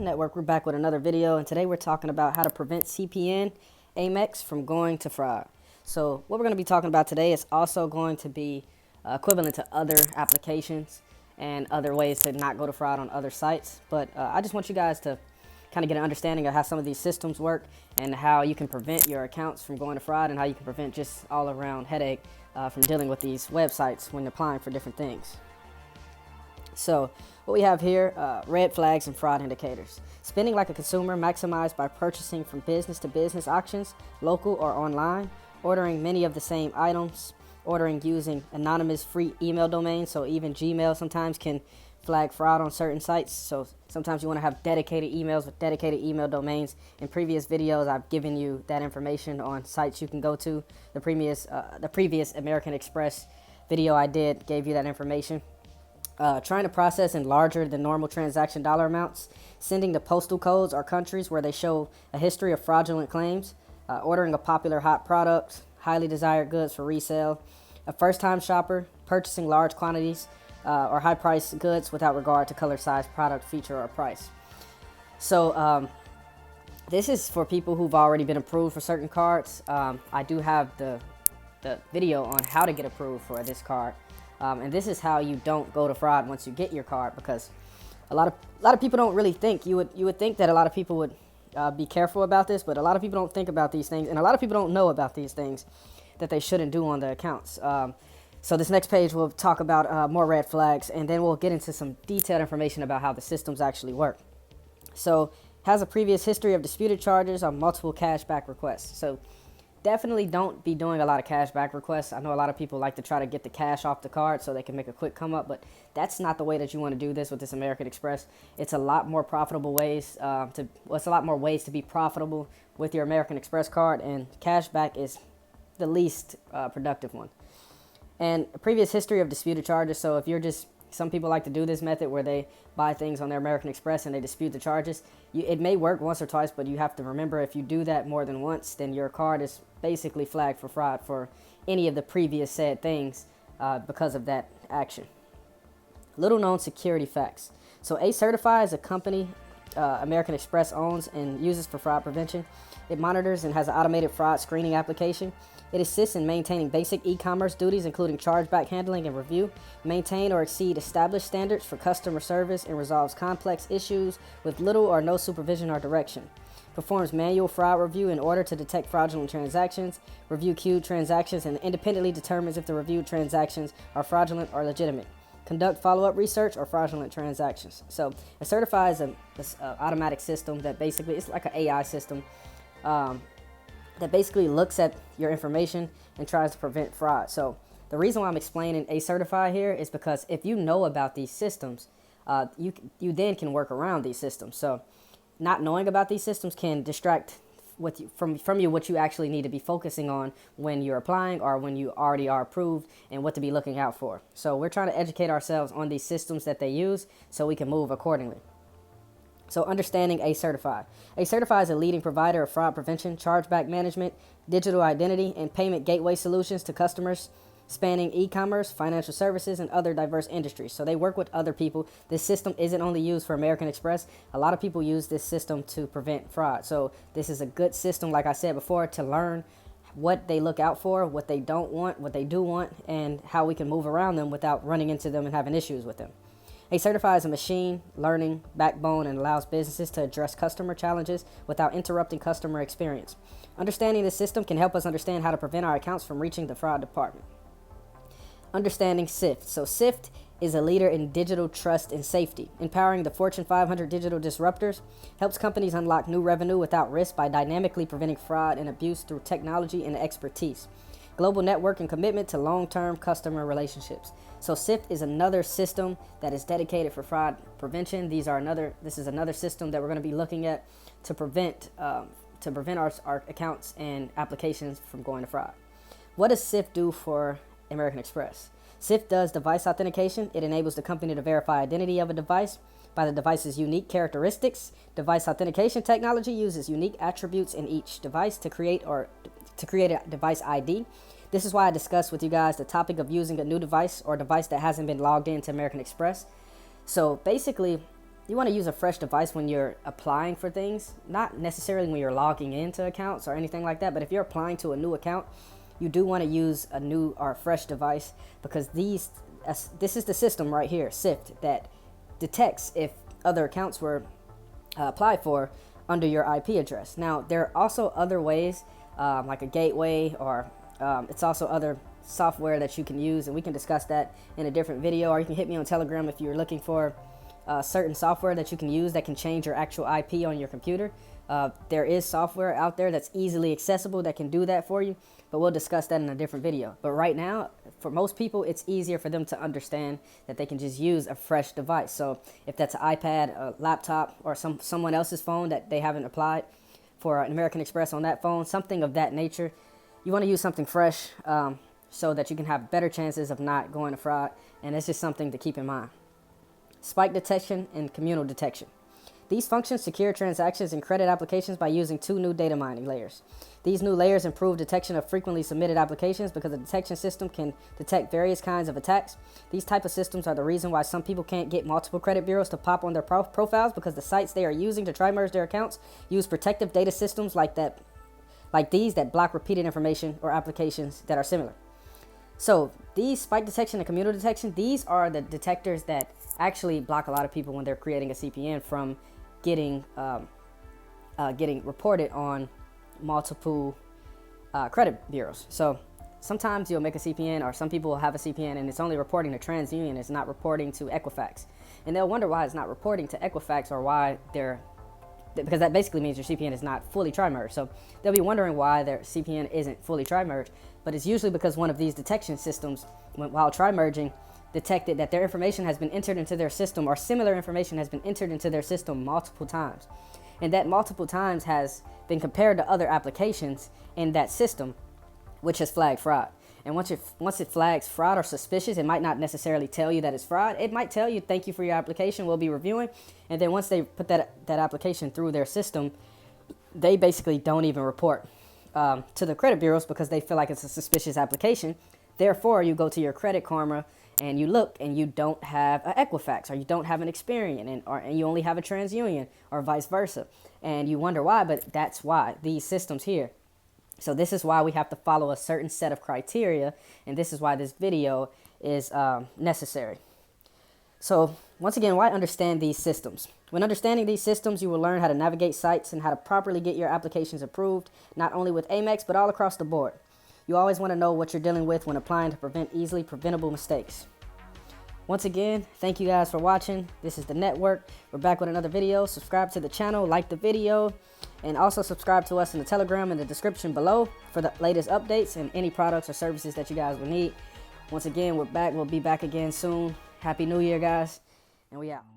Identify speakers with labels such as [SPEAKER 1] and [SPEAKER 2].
[SPEAKER 1] Network. We're back with another video, and today we're talking about how to prevent CPN, Amex from going to fraud. So what we're going to be talking about today is also going to be equivalent to other applications and other ways to not go to fraud on other sites. But I just want you guys to kind of get an understanding of how some of these systems work and how you can prevent your accounts from going to fraud and how you can prevent just all around headache from dealing with these websites when applying for different things. So what we have here, red flags and fraud indicators. Spending like a consumer, maximized by purchasing from business-to-business auctions, local or online, ordering many of the same items, ordering using anonymous free email domains. So even Gmail sometimes can flag fraud on certain sites. So sometimes you want to have dedicated emails with dedicated email domains. In previous videos, I've given you that information on sites you can go to. The previous American Express video I did gave you that information. Trying to process in larger than normal transaction dollar amounts, sending to postal codes or countries where they show a history of fraudulent claims, ordering a popular hot product, highly desired goods for resale, a first-time shopper, purchasing large quantities or high-priced goods without regard to color, size, product, feature, or price. So this is for people who've already been approved for certain cards. I do have the video on how to get approved for this card. And this is how you don't go to fraud once you get your card, because a lot of people don't really think. You would think that a lot of people would be careful about this, but a lot of people don't think about these things, and a lot of people don't know about these things that they shouldn't do on the accounts. So this next page we'll talk about more red flags, and then we'll get into some detailed information about how the systems actually work. So has a previous history of disputed charges on multiple cashback requests. So definitely don't be doing a lot of cashback requests. I know a lot of people like to try to get the cash off the card so they can make a quick come up, but that's not the way that you want to do this with this American Express. It's a lot more profitable ways it's a lot more ways to be profitable with your American Express card, and cashback is the least productive one. And a previous history of disputed charges. So if you're just, some people like to do this method where they buy things on their American Express and they dispute the charges. It may work once or twice, but you have to remember, if you do that more than once, then your card is basically flagged for fraud for any of the previous said things because of that action. Little known security facts. So ACCERTIFY is a company American Express owns and uses for fraud prevention. It monitors and has an automated fraud screening application. It assists in maintaining basic e-commerce duties, including chargeback handling and review, maintain or exceed established standards for customer service, and resolves complex issues with little or no supervision or direction. Performs manual fraud review in order to detect fraudulent transactions, review queued transactions, and independently determines if the reviewed transactions are fraudulent or legitimate. Conduct follow-up research or fraudulent transactions. So ACCERTIFY is an automatic system that basically, it's like an AI system that basically looks at your information and tries to prevent fraud. So the reason why I'm explaining ACCERTIFY here is because if you know about these systems, you then can work around these systems. So not knowing about these systems can distract from you what you actually need to be focusing on when you're applying or when you already are approved, and what to be looking out for. So we're trying to educate ourselves on these systems that they use so we can move accordingly. So understanding ACCERTIFY. ACCERTIFY is a leading provider of fraud prevention, chargeback management, digital identity, and payment gateway solutions to customers spanning e-commerce, financial services, and other diverse industries. So they work with other people. This system isn't only used for American Express. A lot of people use this system to prevent fraud. So this is a good system, like I said before, to learn what they look out for, what they don't want, what they do want, and how we can move around them without running into them and having issues with them. ACCERTIFY is a machine learning backbone and allows businesses to address customer challenges without interrupting customer experience. Understanding this system can help us understand how to prevent our accounts from reaching the fraud department. Understanding SIFT. So SIFT is a leader in digital trust and safety, empowering the Fortune 500 digital disruptors, helps companies unlock new revenue without risk by dynamically preventing fraud and abuse through technology and expertise. Global network and commitment to long-term customer relationships. So SIFT is another system that is dedicated for fraud prevention. This is another system that we're going to be looking at to prevent our accounts and applications from going to fraud. What does SIFT do for American Express? SIFT does device authentication. It enables the company to verify identity of a device by the device's unique characteristics. Device authentication technology uses unique attributes in each device to create a device ID. This is why I discussed with you guys the topic of using a new device or a device that hasn't been logged into American Express. So basically, you want to use a fresh device when you're applying for things, not necessarily when you're logging into accounts or anything like that, but if you're applying to a new account, you do want to use a new or a fresh device, because this is the system right here, SIFT, that detects if other accounts were applied for under your IP address. Now, there are also other ways, like a gateway, or it's also other software that you can use, and we can discuss that in a different video, or you can hit me on Telegram if you're looking for certain software that you can use that can change your actual IP on your computer. There is software out there that's easily accessible that can do that for you, but we'll discuss that in a different video. But right now, for most people, it's easier for them to understand that they can just use a fresh device. So if that's an iPad, a laptop, or someone else's phone that they haven't applied for an American Express on that phone, something of that nature, you want to use something fresh so that you can have better chances of not going to fraud, and it's just something to keep in mind. Spike detection and communal detection. These functions secure transactions and credit applications by using 2 new data mining layers. These new layers improve detection of frequently submitted applications because the detection system can detect various kinds of attacks. These type of systems are the reason why some people can't get multiple credit bureaus to pop on their profiles, because the sites they are using to try merge their accounts use protective data systems like these that block repeated information or applications that are similar. So these spike detection and communal detection, these are the detectors that actually block a lot of people when they're creating a CPN from getting reported on multiple credit bureaus. So sometimes you'll make a CPN, or some people will have a CPN and it's only reporting to TransUnion, it's not reporting to Equifax. And they'll wonder why it's not reporting to Equifax, or why because that basically means your CPN is not fully tri-merged. So they'll be wondering why their CPN isn't fully tri-merged, but it's usually because one of these detection systems, while tri-merging, detected that their information has been entered into their system, or similar information has been entered into their system multiple times. And that multiple times has been compared to other applications in that system, which has flagged fraud. And once it flags fraud or suspicious, it might not necessarily tell you that it's fraud. It might tell you, thank you for your application, we'll be reviewing. And then once they put that application through their system, they basically don't even report to the credit bureaus, because they feel like it's a suspicious application. Therefore, you go to your Credit Karma and you look and you don't have an Equifax, or you don't have an Experian, and you only have a TransUnion, or vice versa. And you wonder why, but that's why, these systems here. So this is why we have to follow a certain set of criteria, and this is why this video is necessary. So once again, why understand these systems? When understanding these systems, you will learn how to navigate sites and how to properly get your applications approved, not only with Amex, but all across the board. You always want to know what you're dealing with when applying to prevent easily preventable mistakes. Once again, thank you guys for watching. This is The Network. We're back with another video. Subscribe to the channel, like the video, and also subscribe to us in the Telegram in the description below for the latest updates and any products or services that you guys will need. Once again, we're back. We'll be back again soon. Happy New Year, guys, and we out.